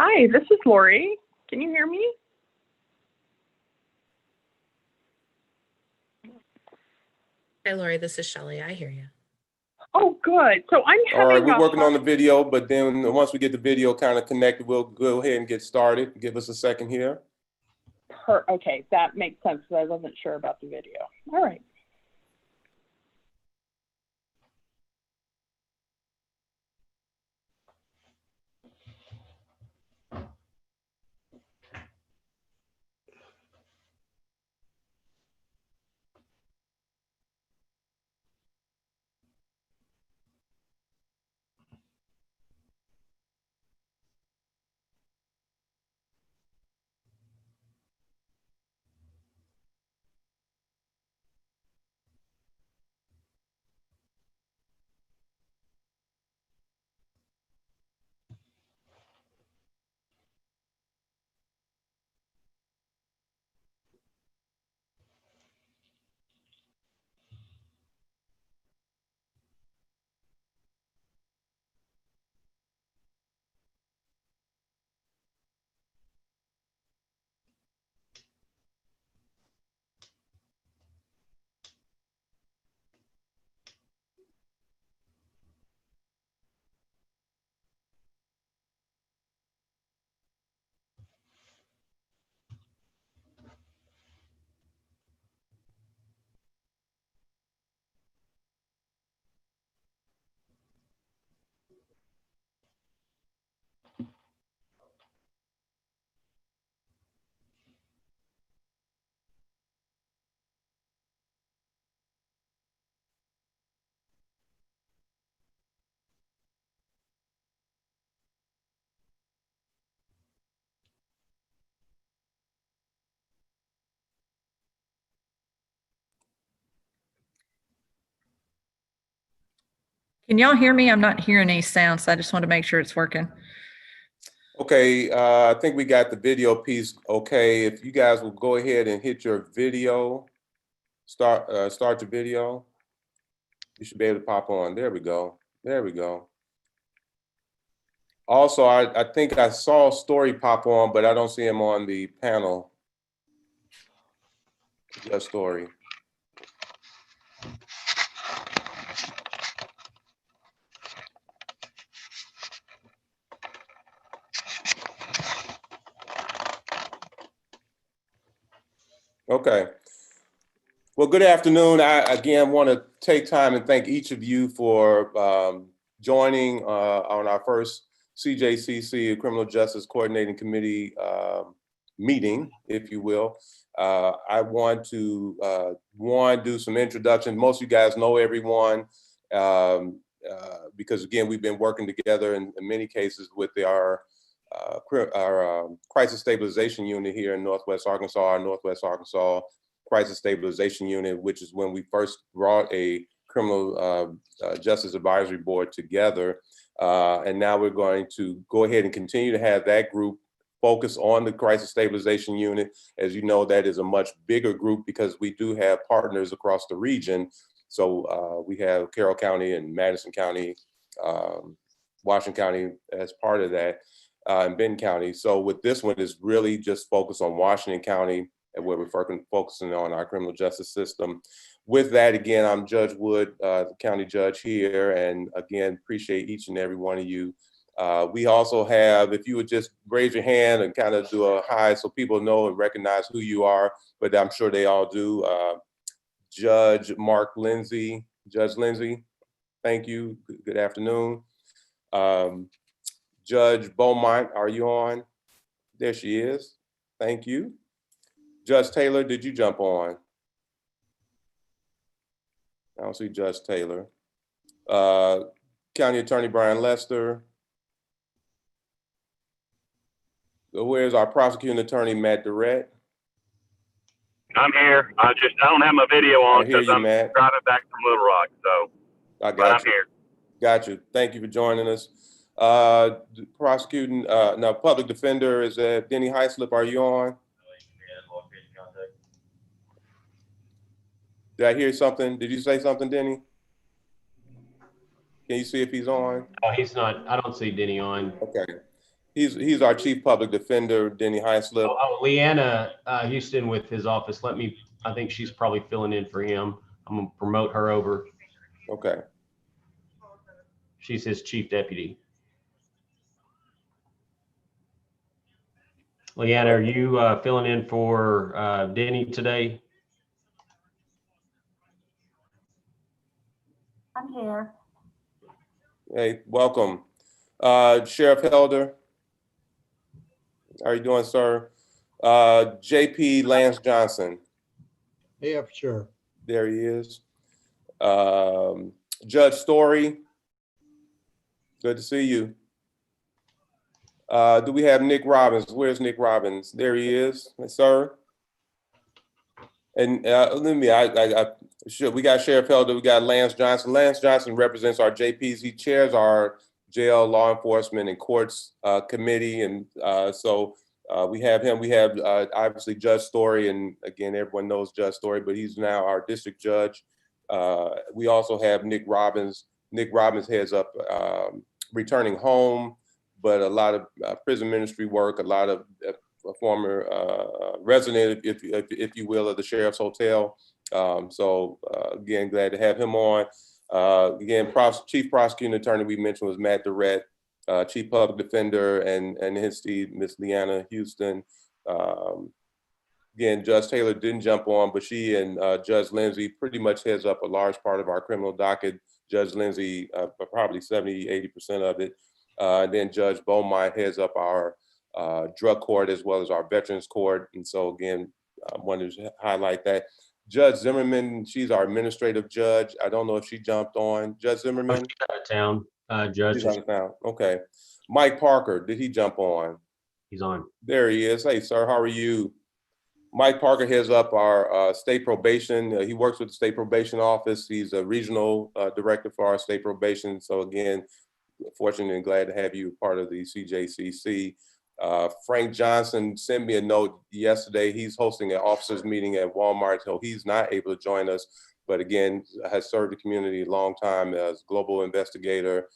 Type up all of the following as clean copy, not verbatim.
Hi, this is Lori. Can you hear me? Hi, Lori, this is Shelley. I hear you. Oh, good. So I'm having All right, we're working on the video, but then once we get the video kind of connected, we'll go ahead and get started. Give us a second here. Okay, that makes sense because I wasn't sure about the video. All right. Can y'all hear me? I'm not hearing any sound, so I just want to make sure it's working. Okay, I think we got the video piece. Okay, if you guys will go ahead and hit your video, start your video. You should be able to pop on. There we go. There we go. Also, I think I saw Story pop on, but I don't see him on the panel. Just Story. Okay. Well, good afternoon. I again want to take time and thank each of you for joining on our first CJCC Criminal Justice Coordinating Committee meeting, if you will. I want to do some introductions. Most of you guys know everyone because again, we've been working together in many cases with our crisis stabilization unit here in Northwest Arkansas, our Northwest Arkansas Crisis Stabilization Unit, which is when we first brought a criminal justice advisory board together. And now we're going to go ahead and continue to have that group focus on the crisis stabilization unit. As you know, that is a much bigger group because we do have partners across the region. So we have Carroll County and Madison County, Washington County as part of that, and Benton County. So with this one, it's really just focused on Washington County and where we're focusing on our criminal justice system. With that, again, I'm Judge Wood, the county judge here, and again, appreciate each and every one of you. We also have, if you would just raise your hand and kind of do a hi so people know and recognize who you are, but I'm sure they all do. Judge Mark Lindsay, Judge Lindsay, thank you, good afternoon. Judge Beaumont, are you on? There she is, thank you. Judge Taylor, did you jump on? I don't see Judge Taylor. County Attorney Brian Lester. Where's our prosecuting attorney, Matt Durrett? I'm here. I don't have my video on because I'm Matt. driving back from Little Rock. So I got I'm here. Got you. Thank you for joining us. Prosecuting, no, public defender is Denny Heislip. Are you on? Did I hear something? Did you say something, Denny? Can you see if he's on? Oh, he's not. I don't see Denny on. Okay. He's our chief public defender, Denny Heislip. Leanna Houston with his office. I think she's probably filling in for him. I'm gonna promote her over. Okay. She's his chief deputy. Leanna, are you filling in for Denny today? I'm here. Hey, welcome. Sheriff Helder, how are you doing, sir? JP Lance Johnson. Yeah, sure. There he is. Judge Story, good to see you. Do we have Nick Robbins? Where's Nick Robbins? There he is, sir. And we got Sheriff Helder, we got Lance Johnson. Lance Johnson represents our JPs. He chairs our jail, law enforcement, and courts committee. And so we have him. We have obviously Judge Story, and again, everyone knows Judge Story, but he's now our district judge. We also have Nick Robbins. Nick Robbins heads up returning home, but a lot of prison ministry work, a lot of a former resident, if you will, of the Sheriff's Hotel. Again, glad to have him on. Again, Chief Prosecuting Attorney we mentioned was Matt Durrett, Chief Public Defender, and his steed, Miss Leanna Houston. Again, Judge Taylor didn't jump on, but she and Judge Lindsay pretty much heads up a large part of our criminal docket. Judge Lindsay, probably 70–80% of it. Then Judge Beaumont heads up our drug court as well as our veterans court. And so again, I wanted to highlight that. Judge Zimmerman, she's our administrative judge. I don't know if she jumped on. Judge Zimmerman? She's out of town, Judge. She's out of town, okay. Mike Parker, did he jump on? He's on. There he is. Hey, sir, how are you? Mike Parker heads up our state probation. He works with the state probation office. He's a regional director for our state probation. So again, fortunate and glad to have you part of the CJCC. Frank Johnson sent me a note yesterday. He's hosting an officers meeting at Walmart, so he's not able to join us, but again, has served the community a long time as global investigator,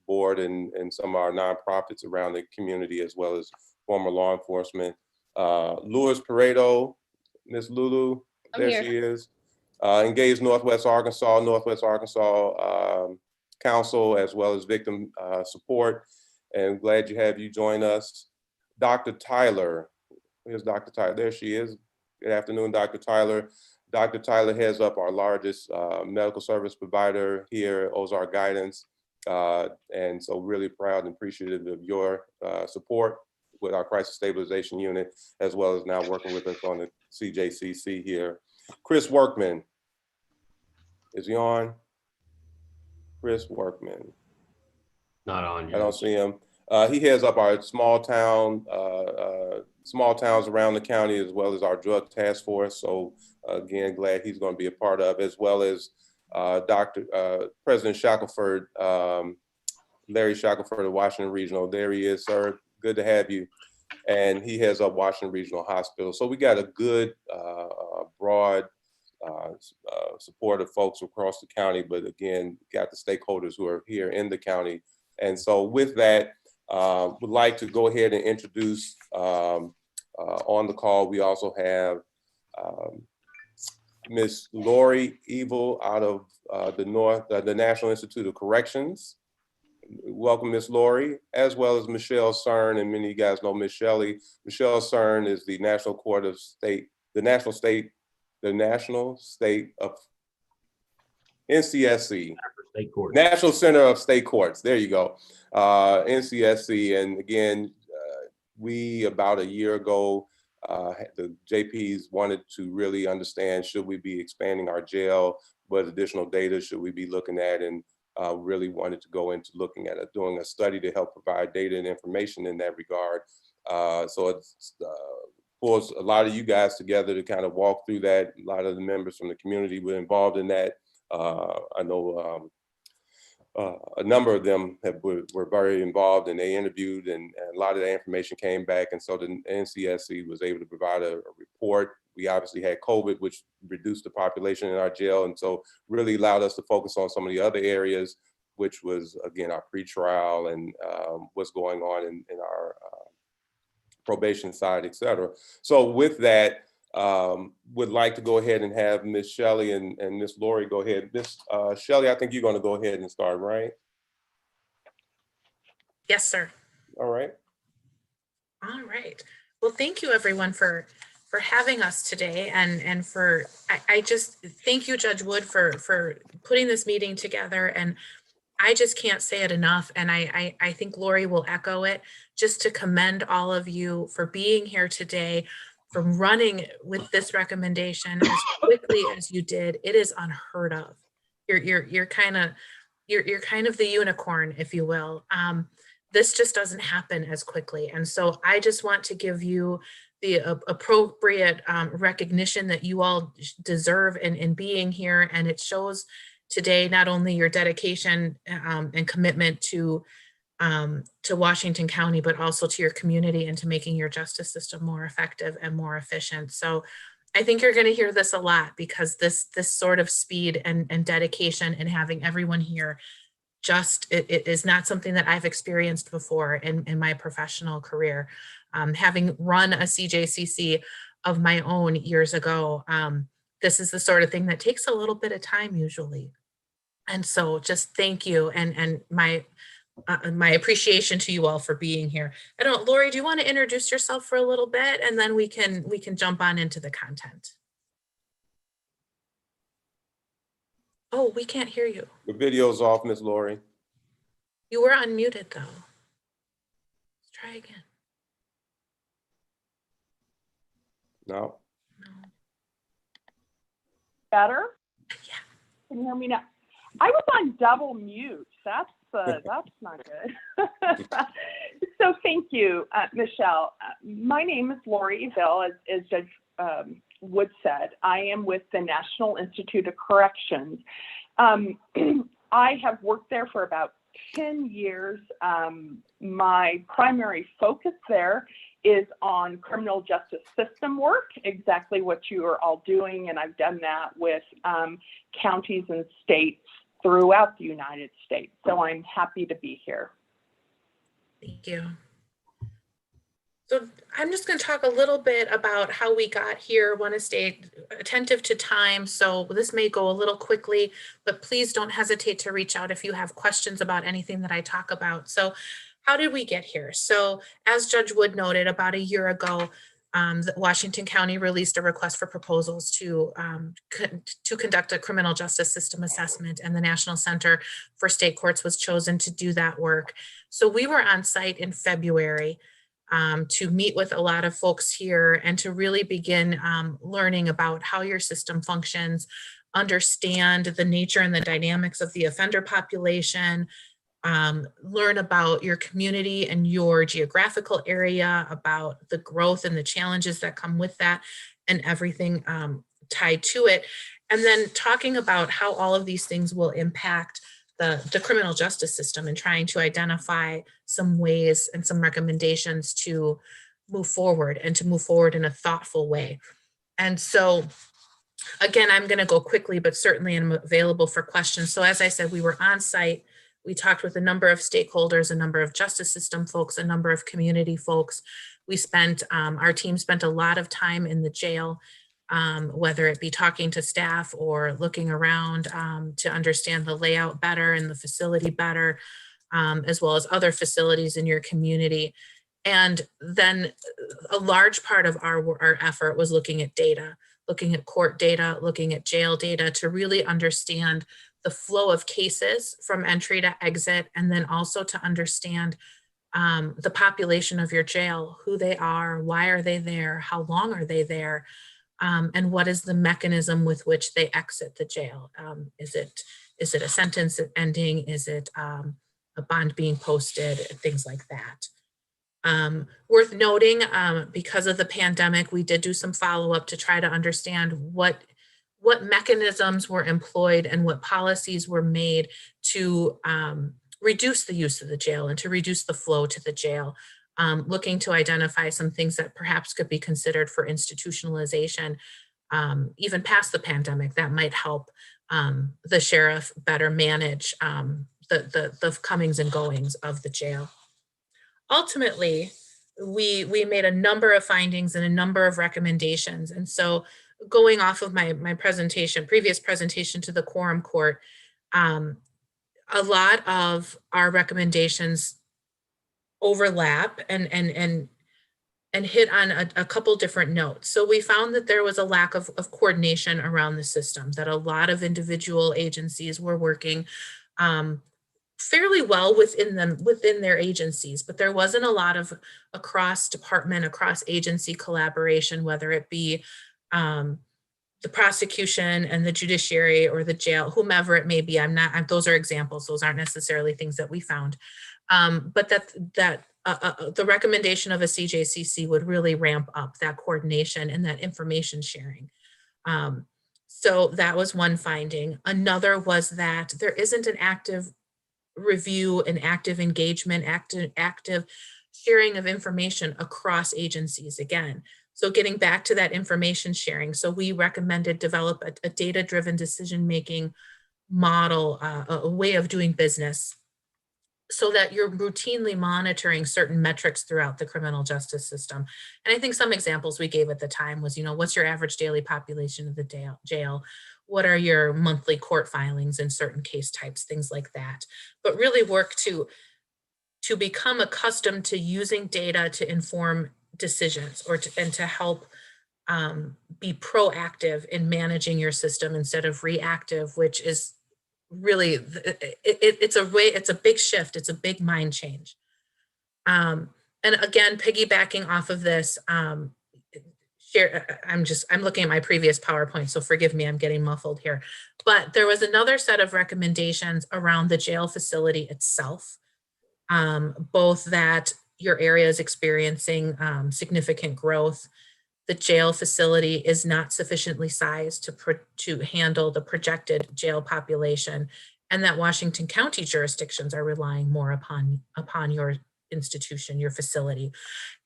board, and some of our nonprofits around the community, as well as former law enforcement. Louis Pareto, Miss Lulu, there she is. Engaged Northwest Arkansas Council, as well as victim support. And glad to have you join us. Dr. Tyler, here's Dr. Tyler, there she is. Good afternoon, Dr. Tyler. Dr. Tyler heads up our largest medical service provider here, Ozark Guidance. And so really proud and appreciative of your support with our crisis stabilization unit, as well as now working with us on the CJCC here. Chris Workman, is he on? Chris Workman. Not on. I don't see him. He heads up our small towns around the county, as well as our drug task force. So again, glad he's going to be a part of, as well as President Shackelford, Larry Shackelford of Washington Regional. There he is, sir. Good to have you. And he heads up Washington Regional Hospital. So we got a good, broad support of folks across the county, but again, got the stakeholders who are here in the county. And so with that, would like to go ahead and introduce on the call, we also have Ms. Lori Evil out of the National Institute of Corrections. Welcome, Ms. Lori, as well as Michelle Cern, and many of you guys know Ms. Shelley. Michelle Cern is the National State of NCSC. National Center of State Courts. There you go. NCSC. And again, we about a year ago, the JPs wanted to really understand, should we be expanding our jail? What additional data should we be looking at? And really wanted to go into looking at doing a study to help provide data and information in that regard. So it's pulls a lot of you guys together to kind of walk through that. A lot of the members from the community were involved in that. I know a number of them were very involved, and they interviewed, and a lot of that information came back. And so the NCSC was able to provide a report. We obviously had COVID, which reduced the population in our jail, and so really allowed us to focus on some of the other areas. which was, again, our pretrial and what's going on in our probation side, et cetera. So with that, would like to go ahead and have Ms. Shelley and Ms. Lori go ahead. Ms. Shelley, I think you're going to go ahead and start, right? Yes, sir. All right. All right. Well, thank you everyone for having us today, and for I just thank you, Judge Wood, for putting this meeting together. And I just can't say it enough. And I think Lori will echo it, just to commend all of you for being here today, for running with this recommendation as quickly as you did. It is unheard of. You're kind of the unicorn, if you will. This just doesn't happen as quickly. And so I just want to give you the appropriate recognition that you all deserve in being here. And it shows today not only your dedication and commitment to Washington County, but also to your community and to making your justice system more effective and more efficient. So I think you're going to hear this a lot, because this sort of speed and dedication and having everyone here, it is not something that I've experienced before in my professional career. Having run a CJCC of my own years ago, this is the sort of thing that takes a little bit of time usually. And so just thank you, and my appreciation to you all for being here. I don't know, Lori, do you want to introduce yourself for a little bit, and then we can jump on into the content? Oh, we can't hear you. The video's off, Ms. Lori. You were unmuted though. Let's try again. No. No. Better? Yeah. Can you hear me now? I was on double mute. That's not good. So thank you, Michelle. My name is Lori Eville, as Judge Wood said. I am with the National Institute of Corrections. I have worked there for about 10 years. My primary focus there is on criminal justice system work, exactly what you are all doing, and I've done that with counties and states throughout the United States. So I'm happy to be here. Thank you. So I'm just going to talk a little bit about how we got here. I want to stay attentive to time, so this may go a little quickly, but please don't hesitate to reach out if you have questions about anything that I talk about. So how did we get here? So as Judge Wood noted, about a year ago, Washington County released a request for proposals to conduct a criminal justice system assessment, and the National Center for State Courts was chosen to do that work. So we were on site in February to meet with a lot of folks here and to really begin learning about how your system functions, understand the nature and the dynamics of the offender population, learn about your community and your geographical area, about the growth and the challenges that come with that and everything tied to it. And then talking about how all of these things will impact the criminal justice system, and trying to identify some ways and some recommendations to move forward, and to move forward in a thoughtful way. And so again, I'm going to go quickly, but certainly I'm available for questions. So as I said, we were on site. We talked with a number of stakeholders, a number of justice system folks, a number of community folks. We spent, our team spent a lot of time in the jail, whether it be talking to staff or looking around to understand the layout better and the facility better, as well as other facilities in your community. And then a large part of our effort was looking at data, looking at court data, looking at jail data, to really understand the flow of cases from entry to exit, and then also to understand the population of your jail, who they are, why are they there, how long are they there, and what is the mechanism with which they exit the jail. Is it a sentence ending? Is it a bond being posted? Things like that. Worth noting, because of the pandemic, we did do some follow-up to try to understand what mechanisms were employed and what policies were made to reduce the use of the jail and to reduce the flow to the jail, looking to identify some things that perhaps could be considered for institutionalization, even past the pandemic, that might help the sheriff better manage the comings and goings of the jail. Ultimately, we made a number of findings and a number of recommendations. And so going off of my previous presentation to the quorum court, a lot of our recommendations overlap and hit on a couple different notes. So we found that there was a lack of coordination around the system, that a lot of individual agencies were working fairly well within their agencies, but there wasn't a lot of across department, across agency collaboration, whether it be the prosecution and the judiciary or the jail, whomever it may be. Those are examples. Those aren't necessarily things that we found. But the recommendation of a CJCC would really ramp up that coordination and that information sharing. So that was one finding. Another was that there isn't an active review, an active engagement, active sharing of information across agencies again. So getting back to that information sharing. So we recommended develop a data-driven decision-making model, a way of doing business, so that you're routinely monitoring certain metrics throughout the criminal justice system. And I think some examples we gave at the time was, what's your average daily population of the jail? What are your monthly court filings in certain case types, things like that. But really work to become accustomed to using data to inform decisions and to help be proactive in managing your system instead of reactive, which is really, it's a big shift. It's a big mind change. And again, piggybacking off of this, I'm looking at my previous PowerPoint, so forgive me, I'm getting muffled here. But there was another set of recommendations around the jail facility itself, both that your area is experiencing significant growth. The jail facility is not sufficiently sized to handle the projected jail population, and that Washington County jurisdictions are relying more upon your institution, your facility.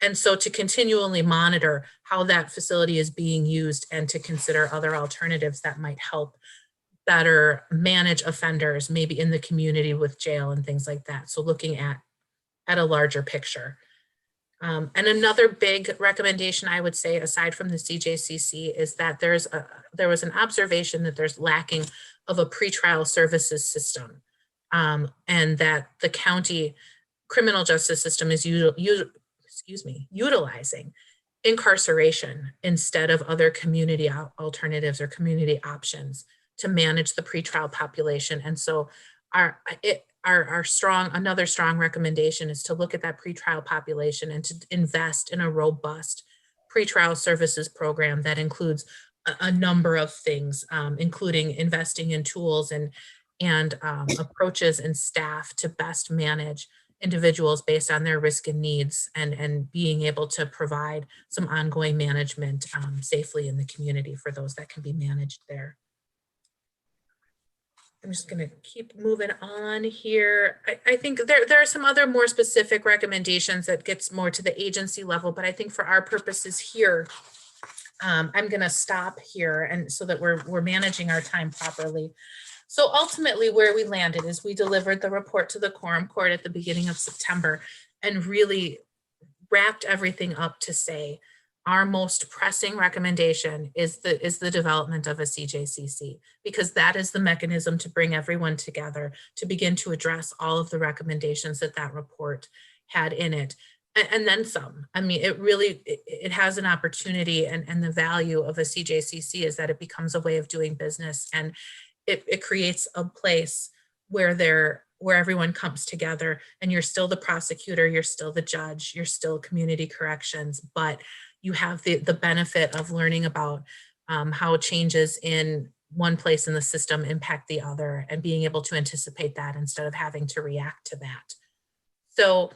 And so to continually monitor how that facility is being used and to consider other alternatives that might help better manage offenders, maybe in the community with jail and things like that. So looking at a larger picture. And another big recommendation I would say, aside from the CJCC, is that there was an observation that there's lacking of a pretrial services system, and that the county criminal justice system is utilizing incarceration instead of other community alternatives or community options to manage the pretrial population. And so another strong recommendation is to look at that pretrial population and to invest in a robust pretrial services program that includes a number of things, including investing in tools and approaches and staff to best manage individuals based on their risk and needs, and being able to provide some ongoing management safely in the community for those that can be managed there. I'm just going to keep moving on here. I think there are some other more specific recommendations that gets more to the agency level, but I think for our purposes here, I'm going to stop here, and so that we're managing our time properly. So ultimately where we landed is we delivered the report to the quorum court at the beginning of September and really wrapped everything up to say our most pressing recommendation is the development of a CJCC, because that is the mechanism to bring everyone together to begin to address all of the recommendations that report had in it. And then some. I mean, it has an opportunity, and the value of a CJCC is that it becomes a way of doing business, and it creates a place where everyone comes together, and you're still the prosecutor, you're still the judge, you're still community corrections, but you have the benefit of learning about how changes in one place in the system impact the other, and being able to anticipate that instead of having to react to that. So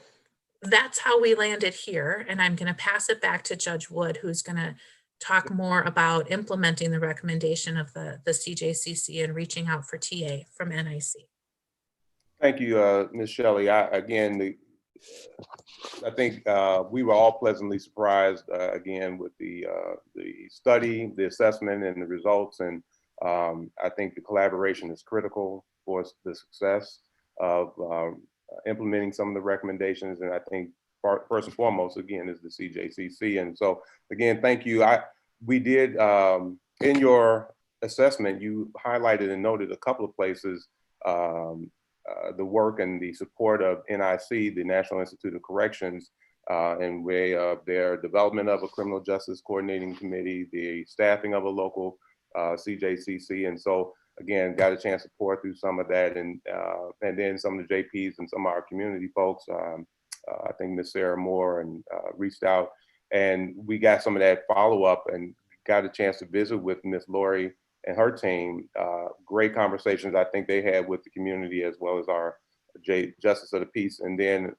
that's how we landed here. And I'm going to pass it back to Judge Wood, who's going to talk more about implementing the recommendation of the CJCC and reaching out for TA from NIC. Thank you, Ms. Shelley. I think we were all pleasantly surprised again with the study, the assessment, and the results. And I think the collaboration is critical for the success. of implementing some of the recommendations. And I think first and foremost, again, is the CJCC. And so, again, thank you. We did, in your assessment, you highlighted and noted a couple of places the work and the support of NIC, the National Institute of Corrections, in way of their development of a criminal justice coordinating committee, the staffing of a local CJCC. And so, again, got a chance to pour through some of that, and then some of the JPs and some of our community folks. I think Miss Sarah Moore and reached out, and we got some of that follow up and got a chance to visit with Miss Lori and her team. Great conversations I think they had with the community, as well as our Justice of the Peace. And then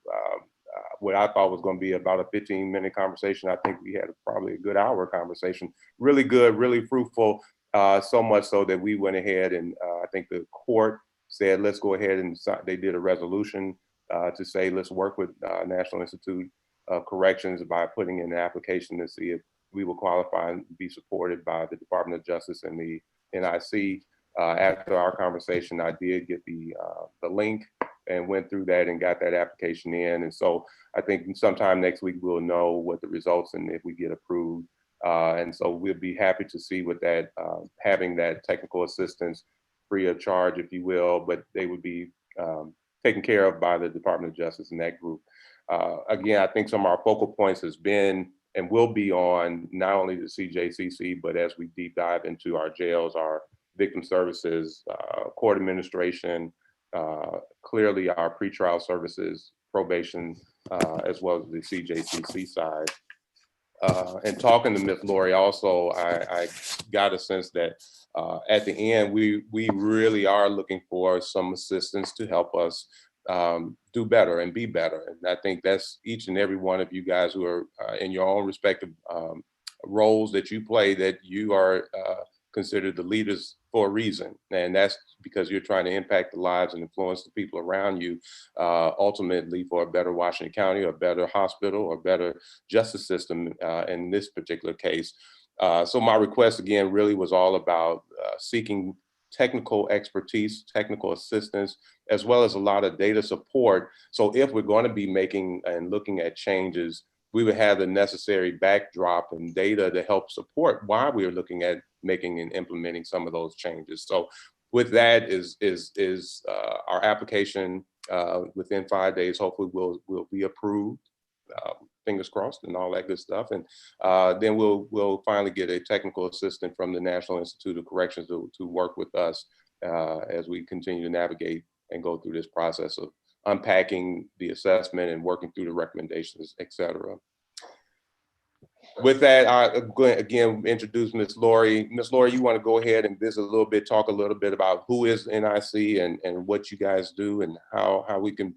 what I thought was going to be about a 15-minute conversation, I think we had probably a good hour conversation. Really good, really fruitful. So much so that we went ahead and I think the court said, let's go ahead and they did a resolution to say, let's work with National Institute of Corrections by putting in an application to see if we will qualify and be supported by the Department of Justice and the NIC. After our conversation, I did get the link and went through that and got that application in. And so I think sometime next week we'll know what the results and if we get approved. And so we'll be happy to see with that, having that technical assistance free of charge, if you will, but they would be taken care of by the Department of Justice in that group. Again, I think some of our focal points has been and will be on not only the CJCC, but as we deep dive into our jails, our victim services, court administration, clearly our pretrial services, probation, as well as the CJCC side. And talking to Ms. Lori also, I got a sense that at the end, we really are looking for some assistance to help us do better and be better. And I think that's each and every one of you guys who are in your own respective roles that you play, that you are considered the leaders for a reason. And that's because you're trying to impact the lives and influence the people around you, ultimately for a better Washington County, or a better hospital, or better justice system in this particular case. So my request again really was all about seeking technical expertise, technical assistance, as well as a lot of data support. So if we're going to be making and looking at changes, we would have the necessary backdrop and data to help support why we are looking at making and implementing some of those changes. So with that is our application within 5 days, hopefully will be approved, fingers crossed and all that good stuff. And then we'll finally get a technical assistant from the National Institute of Corrections to work with us as we continue to navigate and go through this process of unpacking the assessment and working through the recommendations, et cetera. With that, I again introduce Ms. Lori. Ms. Lori, you want to go ahead and visit a little bit, talk a little bit about who is NIC and what you guys do and how we can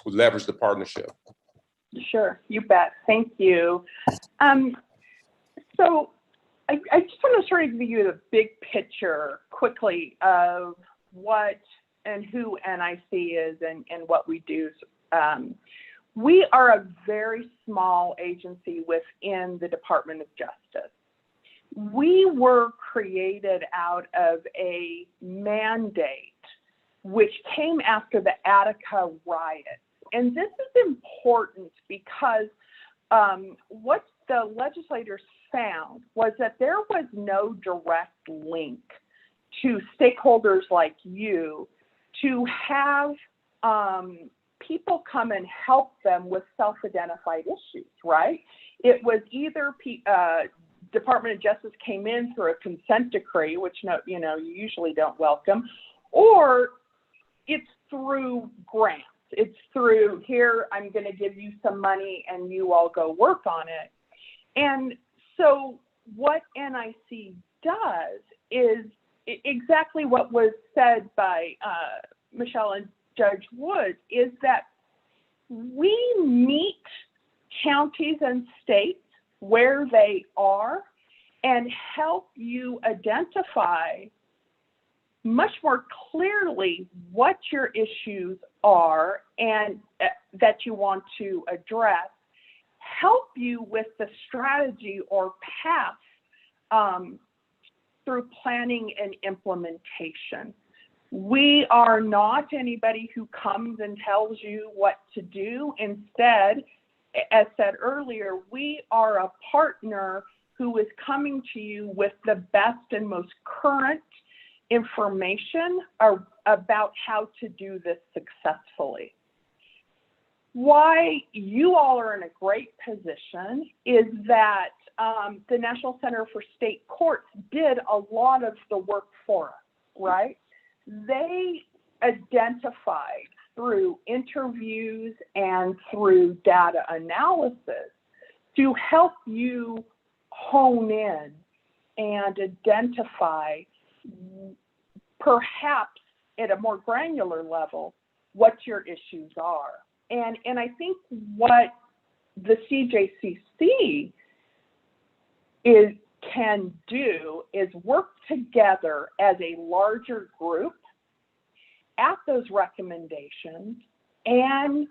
leverage the partnership. Sure, you bet. Thank you. So I just want to sort of give you the big picture quickly of what and who NIC is and what we do. We are a very small agency within the Department of Justice. We were created out of a mandate which came after the Attica riots. And this is important because what the legislators found was that there was no direct link to stakeholders like you to have people come and help them with self-identified issues, right? It was either Department of Justice came in through a consent decree, which you usually don't welcome, or it's through grants. It's through, here, I'm going to give you some money and you all go work on it. And so what NIC does is exactly what was said by Michelle and Judge Wood, is that we meet counties and states where they are and help you identify much more clearly what your issues are and that you want to address, help you with the strategy or path through planning and implementation. We are not anybody who comes and tells you what to do. Instead, as said earlier, we are a partner who is coming to you with the best and most current information about how to do this successfully. Why you all are in a great position is that the National Center for State Courts did a lot of the work for us, right? They identified through interviews and through data analysis to help you hone in and identify, perhaps at a more granular level, what your issues are. And I think what the CJCC can do is work together as a larger group at those recommendations and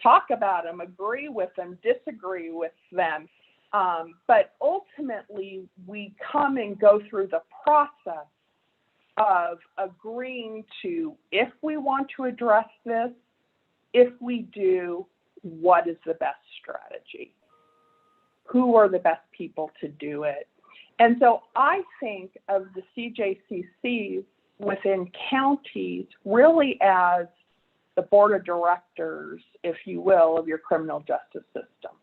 talk about them, agree with them, disagree with them. But ultimately, we come and go through the process of agreeing to, if we want to address this, if we do, what is the best strategy? Who are the best people to do it? And so I think of the CJCC within counties really as the board of directors, if you will, of your criminal justice system.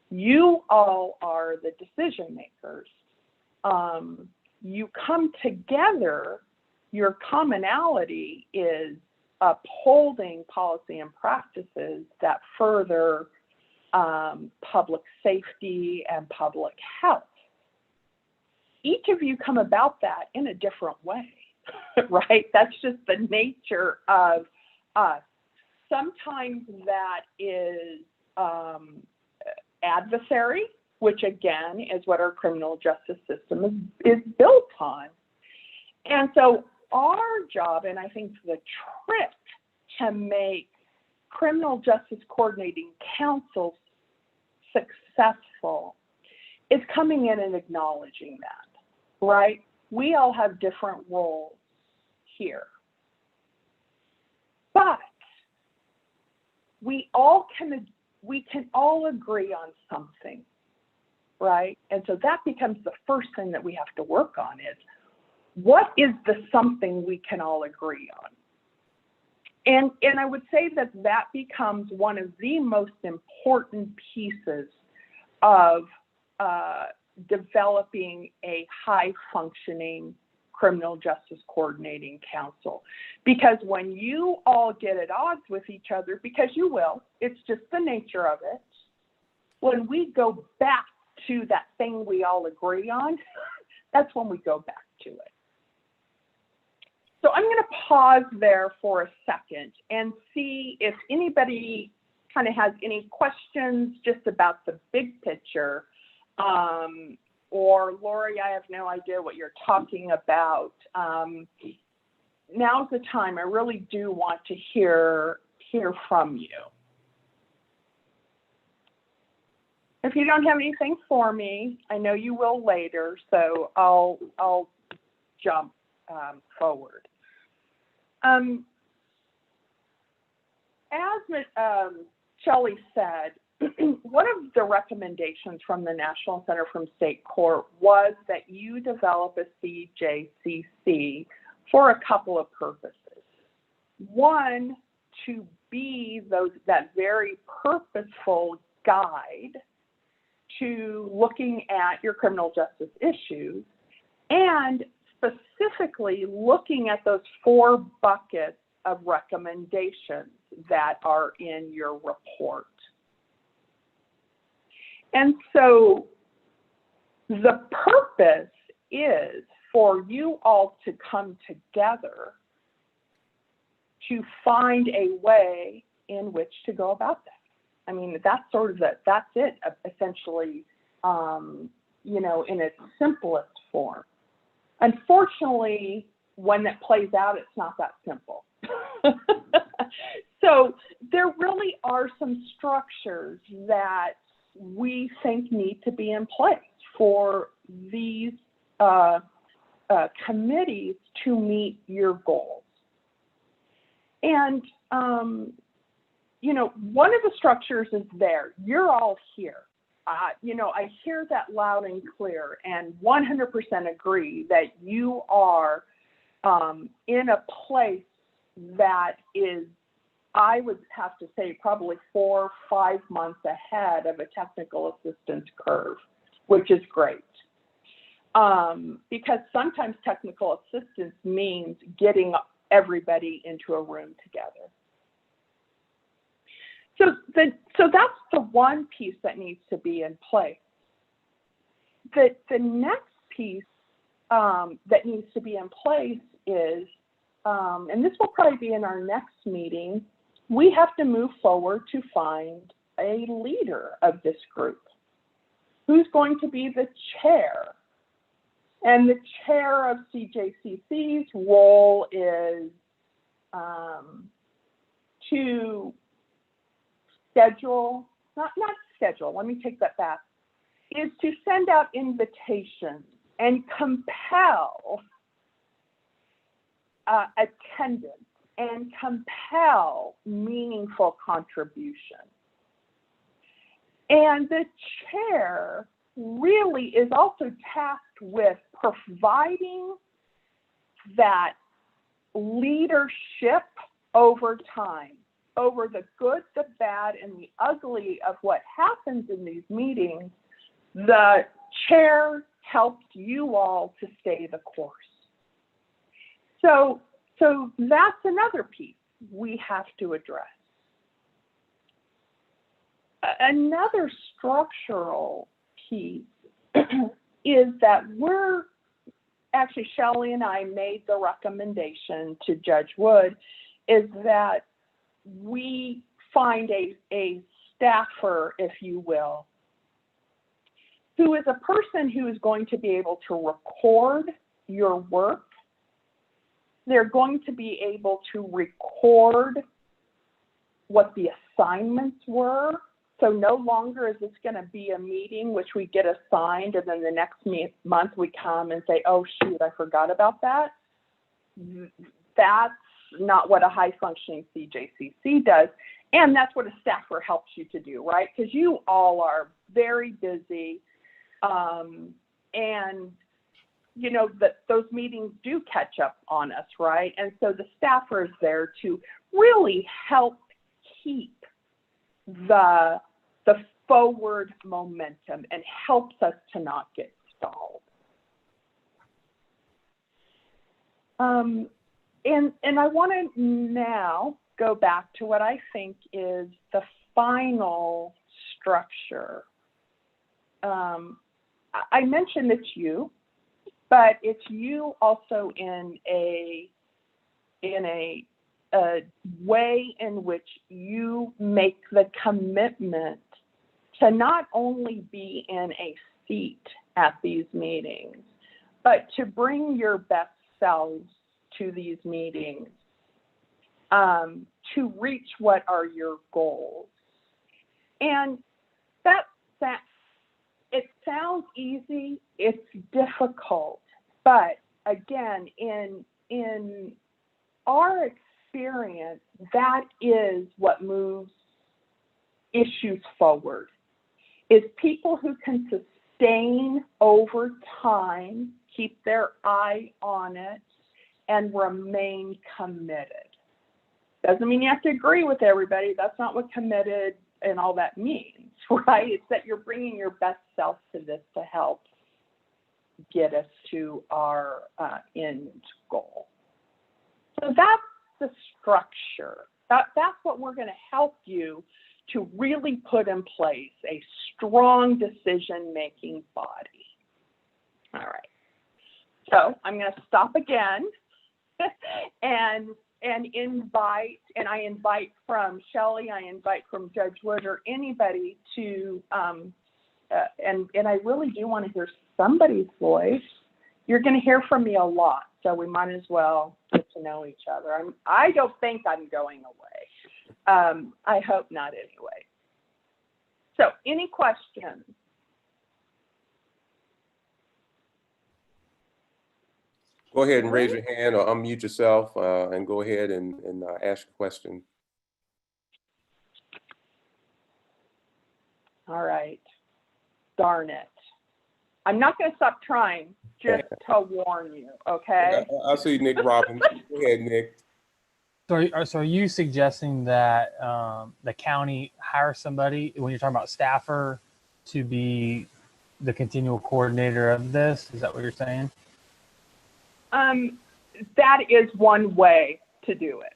You all are the decision makers. You come together, your commonality is upholding policy and practices that further public safety and public health. Each of you come about that in a different way, right? That's just the nature of us. Sometimes that is adversary, which again is what our criminal justice system is built on. And so our job, and I think the trick to make criminal justice coordinating councils successful is coming in and acknowledging that, right? We all have different roles here. But we can all agree on something, right? And so that becomes the first thing that we have to work on is, what is the something we can all agree on? And I would say that that becomes one of the most important pieces of developing a high-functioning criminal justice coordinating council. Because when you all get at odds with each other, because you will, it's just the nature of it, when we go back to that thing we all agree on, that's when we go back to it. So I'm going to pause there for a second and see if anybody kind of has any questions just about the big picture. Or Lori, I have no idea what you're talking about. Now's the time. I really do want to hear from you. If you don't have anything for me, I know you will later, so I'll jump forward. As Shelley said, one of the recommendations from the National Center from State Court was that you develop a CJCC for a couple of purposes. One, to be that very purposeful guide to looking at your criminal justice issues, and specifically looking at those 4 buckets of recommendations that are in your report. And so the purpose is for you all to come together to find a way in which to go about that. I mean, that's it, essentially, in its simplest form. Unfortunately, when it plays out, it's not that simple. So there really are some structures that we think need to be in place for these committees to meet your goals. And, you know, one of the structures is there. You're all here. You know, I hear that loud and clear, and 100% agree that you are in a place that is, I would have to say, probably 4 or 5 months ahead of a technical assistance curve, which is great. Because sometimes technical assistance means getting everybody into a room together. So that's the one piece that needs to be in place. The next piece that needs to be in place is, and this will probably be in our next meeting, we have to move forward to find a leader of this group. Who's going to be the chair? And the chair of CJCC's role is to schedule, not schedule, let me take that back, is to send out invitations and compel attendance and compel meaningful contribution. And the chair really is also tasked with providing that leadership over time, over the good, the bad, and the ugly of what happens in these meetings. The chair helps you all to stay the course. So that's another piece we have to address. Another structural piece is that actually Shelley and I made the recommendation to Judge Wood is that we find a staffer, if you will, who is a person who is going to be able to record your work. They're going to be able to record what the assignments were. So no longer is this going to be a meeting which we get assigned and then the next month we come and say, oh shoot, I forgot about that. That's not what a high functioning CJCC does. And that's what a staffer helps you to do, right? Because you all are very busy. And you know, that those meetings do catch up on us, right? And so the staffer is there to really help keep the forward momentum and helps us to not get stalled. And I want to now go back to what I think is the final structure. I mentioned it's you, but it's you also in a way in which you make the commitment to not only be in a seat at these meetings, but to bring your best selves to these meetings, to reach what are your goals. And that it sounds easy, it's difficult, but again, in our experience, that is what moves issues forward, is people who can sustain over time, keep their eye on it, and remain committed. Doesn't mean you have to agree with everybody. That's not what committed and all that means, right? It's that you're bringing your best self to this to help get us to our end goal. So that's the structure. That's what we're going to help you to really put in place a strong decision-making body. All right. So I'm going to stop again and invite, and I invite from Shelley, I invite from Judge Wood or anybody to, and I really do want to hear somebody's voice. You're going to hear from me a lot, so we might as well get to know each other. I don't think I'm going away. I hope not anyway. So any questions? Go ahead and raise your hand or unmute yourself and go ahead and ask a question. All right. Darn it. I'm not going to stop trying, just to warn you, okay? I see Nick Robbins. Go ahead, Nick. So are you suggesting that the county hire somebody, when you're talking about staffer, to be the continual coordinator of this? Is that what you're saying? That is one way to do it.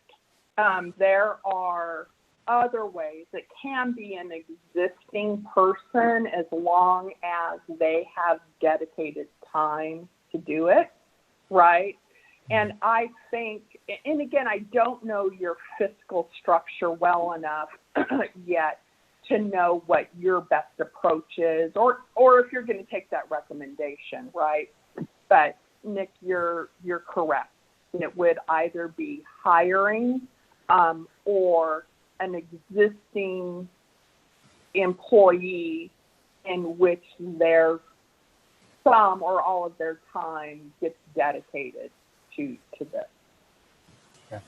There are other ways. It can be an existing person as long as they have dedicated time to do it, right? And I think, and again, I don't know your fiscal structure well enough yet to know what your best approach is, or if you're going to take that recommendation, right? But Nick, you're correct. It would either be hiring or an existing employee in which their some or all of their time gets dedicated to this. Okay.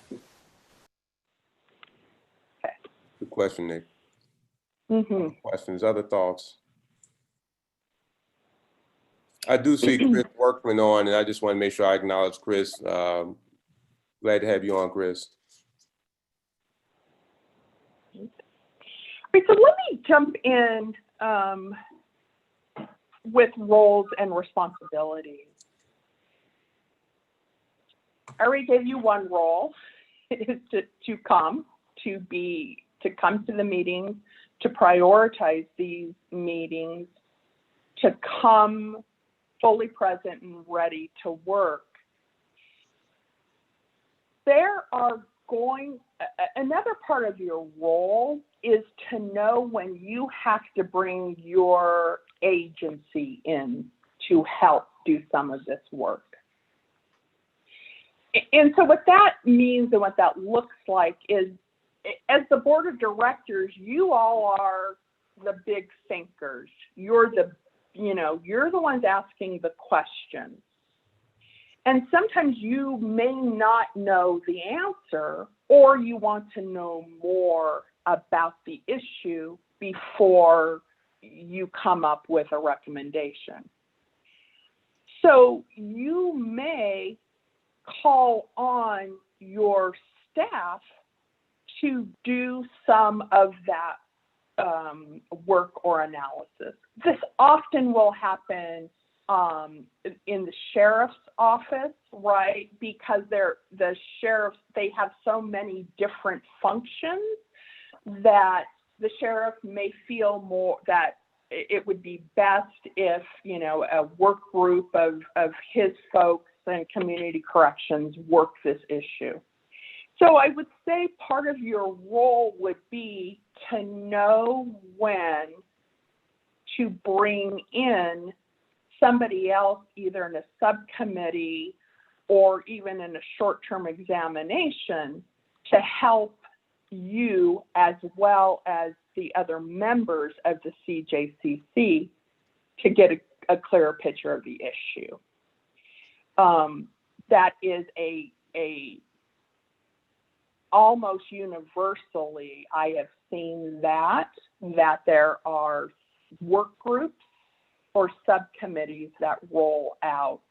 Okay. Good question, Nick. Mm-hmm. Questions, other thoughts? I do see Chris Workman on, and I just want to make sure I acknowledge Chris. Glad to have you on, Chris. Right, so let me jump in with roles and responsibilities. I already gave you one role. It is to come to the meetings, to prioritize these meetings, to come fully present and ready to work. Another part of your role is to know when you have to bring your agency in to help do some of this work. And so what that means and what that looks like is, as the board of directors, you all are the big thinkers. You're the ones asking the questions. And sometimes you may not know the answer, or you want to know more about the issue before you come up with a recommendation. So you may call on your staff to do some of that work or analysis. This often will happen in the sheriff's office, right? Because the sheriffs, they have so many different functions that the sheriff may feel more that it would be best if, a work group of his folks and community corrections work this issue. So I would say part of your role would be to know when to bring in somebody else, either in a subcommittee or even in a short-term examination, to help you as well as the other members of the CJCC to get a clearer picture of the issue. That is a almost universally, I have seen that there are work groups or subcommittees that roll out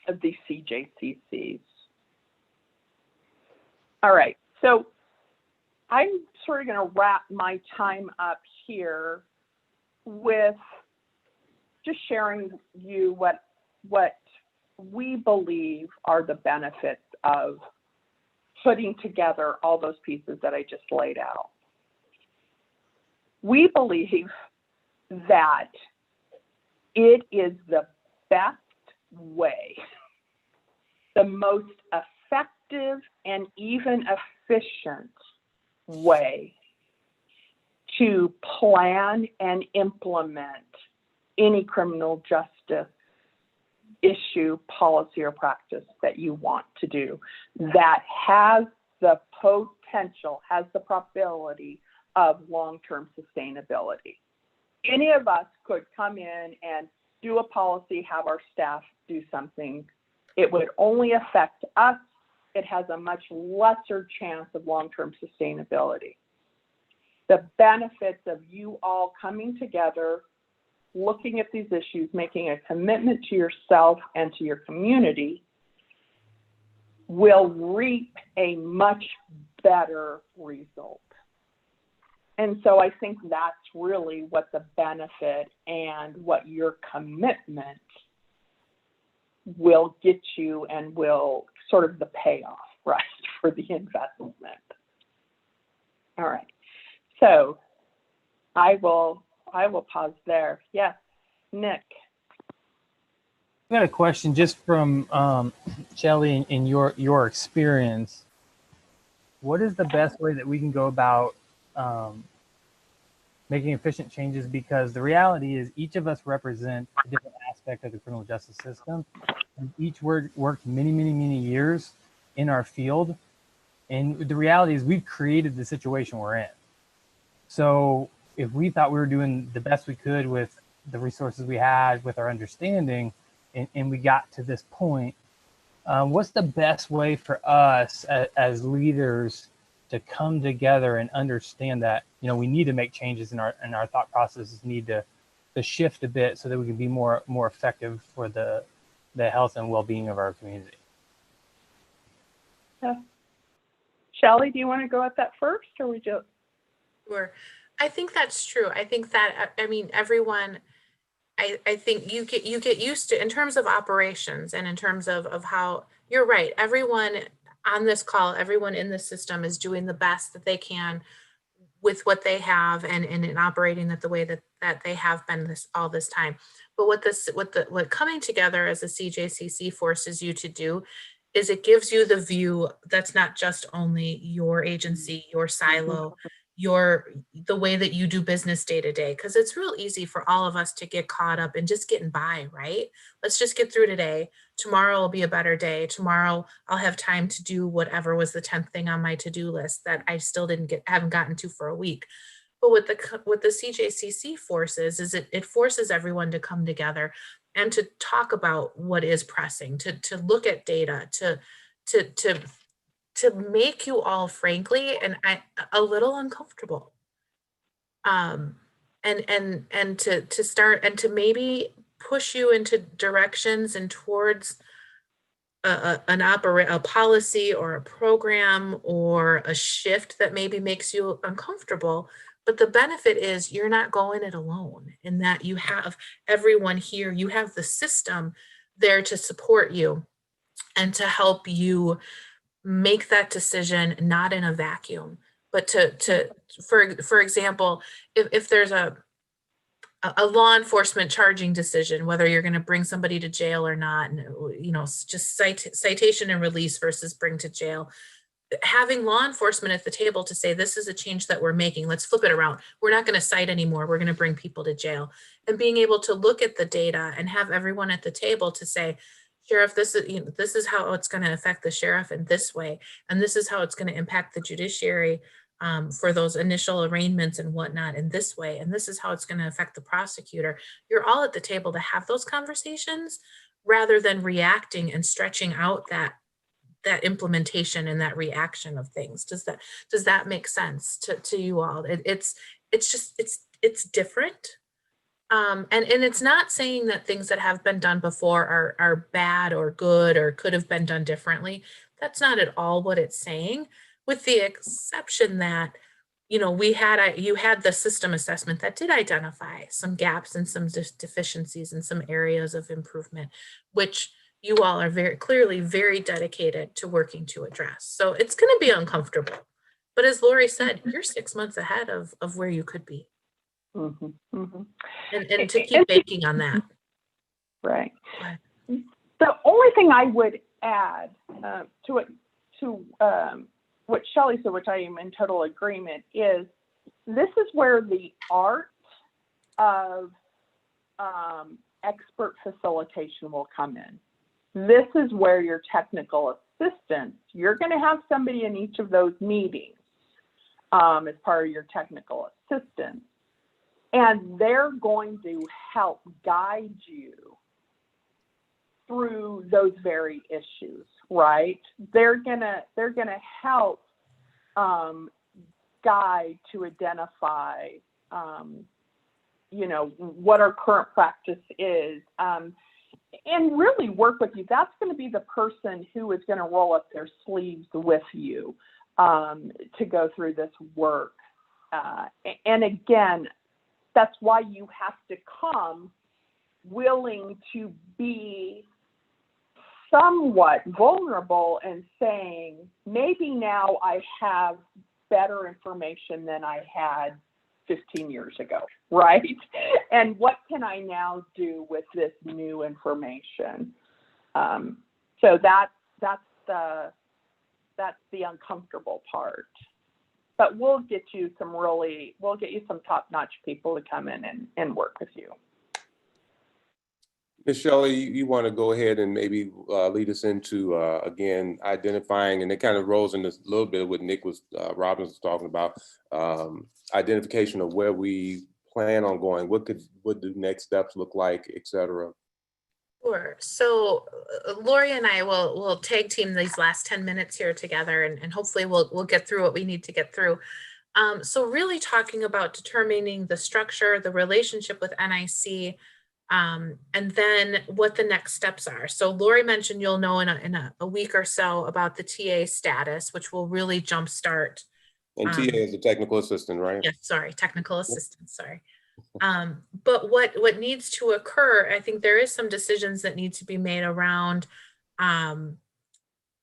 of the CJCCs. All right, so I'm sort of going to wrap my time up here with just sharing you what we believe are the benefits of putting together all those pieces that I just laid out. We believe that it is the best way, the most effective and even efficient way to plan and implement any criminal justice issue, policy, or practice that you want to do that has the potential, has the probability of long-term sustainability. Any of us could come in and do a policy, have our staff do something It would only affect us. It has a much lesser chance of long-term sustainability. The benefits of you all coming together, looking at these issues, making a commitment to yourself and to your community will reap a much better result. And so I think that's really what the benefit and what your commitment will get you and will sort of the payoff, right, for the investment. All right. So I will pause there. Yes, Nick. I got a question just from Shelley in your experience. What is the best way that we can go about making efficient changes? Because the reality is each of us represent a different aspect of the criminal justice system. And each worked many, many, many years in our field. And the reality is we've created the situation we're in. So if we thought we were doing the best we could with the resources we had, with our understanding, and we got to this point, what's the best way for us as leaders to come together and understand that, you know, we need to make changes in our thought processes need to shift a bit so that we can be more effective for the health and well-being of our community? Shelley, do you want to go at that first, or we just? Sure. I think that's true. I think that, I mean, everyone, I think you get used to, in terms of operations and in terms of how, you're right, everyone on this call, everyone in the system is doing the best that they can with what they have and in operating it the way that they have been all this time. But what coming together as a CJCC forces you to do is it gives you the view that's not just only your agency, your silo, the way that you do business day to day, because it's real easy for all of us to get caught up in just getting by, right? Let's just get through today. Tomorrow will be a better day. Tomorrow I'll have time to do whatever was the 10th thing on my to-do list that I still haven't gotten to for a week. But what the CJCC forces is it forces everyone to come together and to talk about what is pressing, to look at data, to make you all, frankly, and a little uncomfortable. And to start and to maybe push you into directions and towards a policy or a program or a shift that maybe makes you uncomfortable. But the benefit is you're not going it alone, in that you have everyone here, you have the system there to support you and to help you make that decision, not in a vacuum, but for example, if there's a law enforcement charging decision, whether you're going to bring somebody to jail or not, and, you know, just citation and release versus bring to jail, having law enforcement at the table to say, this is a change that we're making, let's flip it around. We're not going to cite anymore. We're going to bring people to jail. And being able to look at the data and have everyone at the table to say, Sheriff, this is how it's going to affect the sheriff in this way. And this is how it's going to impact the judiciary for those initial arraignments and whatnot in this way. And this is how it's going to affect the prosecutor. You're all at the table to have those conversations rather than reacting and stretching out that implementation and that reaction of things. Does that make sense to you all? It's different. And it's not saying that things that have been done before are bad or good or could have been done differently. That's not at all what it's saying, with the exception that, you know, you had the system assessment that did identify some gaps and some deficiencies and some areas of improvement, which you all are very clearly very dedicated to working to address. So it's going to be uncomfortable. But as Lori said, you're 6 months ahead of where you could be. Mm-hmm, mm-hmm. And to keep banking on that. Right. The only thing I would add to what Shelley said, which I am in total agreement, is this is where the art of expert facilitation will come in. This is where your technical assistance, you're going to have somebody in each of those meetings as part of your technical assistance. And they're going to help guide you through those very issues, right? They're gonna help guide to identify, what our current practice is, and really work with you. That's going to be the person who is going to roll up their sleeves with you to go through this work. And again, that's why you have to come willing to be somewhat vulnerable and saying, maybe now I have better information than I had 15 years ago, right? And what can I now do with this new information? So that's the uncomfortable part. But we'll get you some top-notch people to come in and work with you. Ms. Shelley, you want to go ahead and maybe lead us into, again, identifying, and it kind of rolls into a little bit of what Robbins was talking about, identification of where we plan on going, what do next steps look like, et cetera. Sure. So Lori and I will tag team these last 10 minutes here together, and hopefully we'll get through what we need to get through. So really talking about determining the structure, the relationship with NIC, and then what the next steps are. So Lori mentioned you'll know in a week or so about the TA status, which will really jumpstart. And TA is a technical assistant, right? Yes, sorry, technical assistant, sorry. But what needs to occur, I think there is some decisions that need to be made around the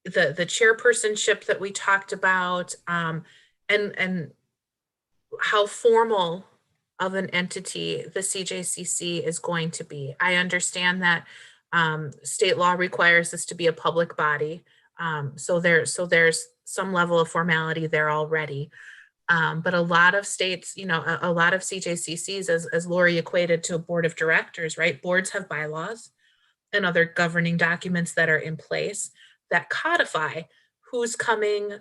chairpersonship that we talked about, and how formal of an entity the CJCC is going to be. I understand that state law requires this to be a public body, so there's some level of formality there already. But a lot of states, a lot of CJCCs, as Lori equated to a board of directors, right? Boards have bylaws and other governing documents that are in place that codify who's coming,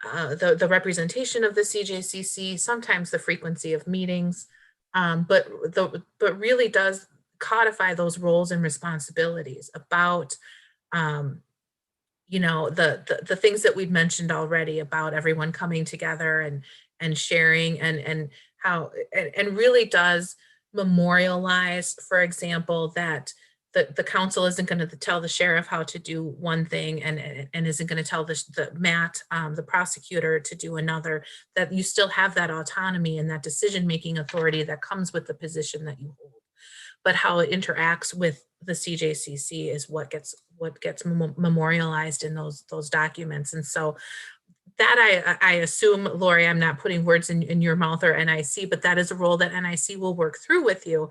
the representation of the CJCC, sometimes the frequency of meetings, but really does codify those roles and responsibilities about the things that we've mentioned already about everyone coming together and sharing and how and really does memorialize, for example, that the council isn't going to tell the sheriff how to do one thing and isn't going to tell the prosecutor to do another, that you still have that autonomy and that decision-making authority that comes with the position that you hold. But how it interacts with the CJCC is what gets memorialized in those documents. And so that I assume, Lori, I'm not putting words in your mouth or NIC, but that is a role that NIC will work through with you,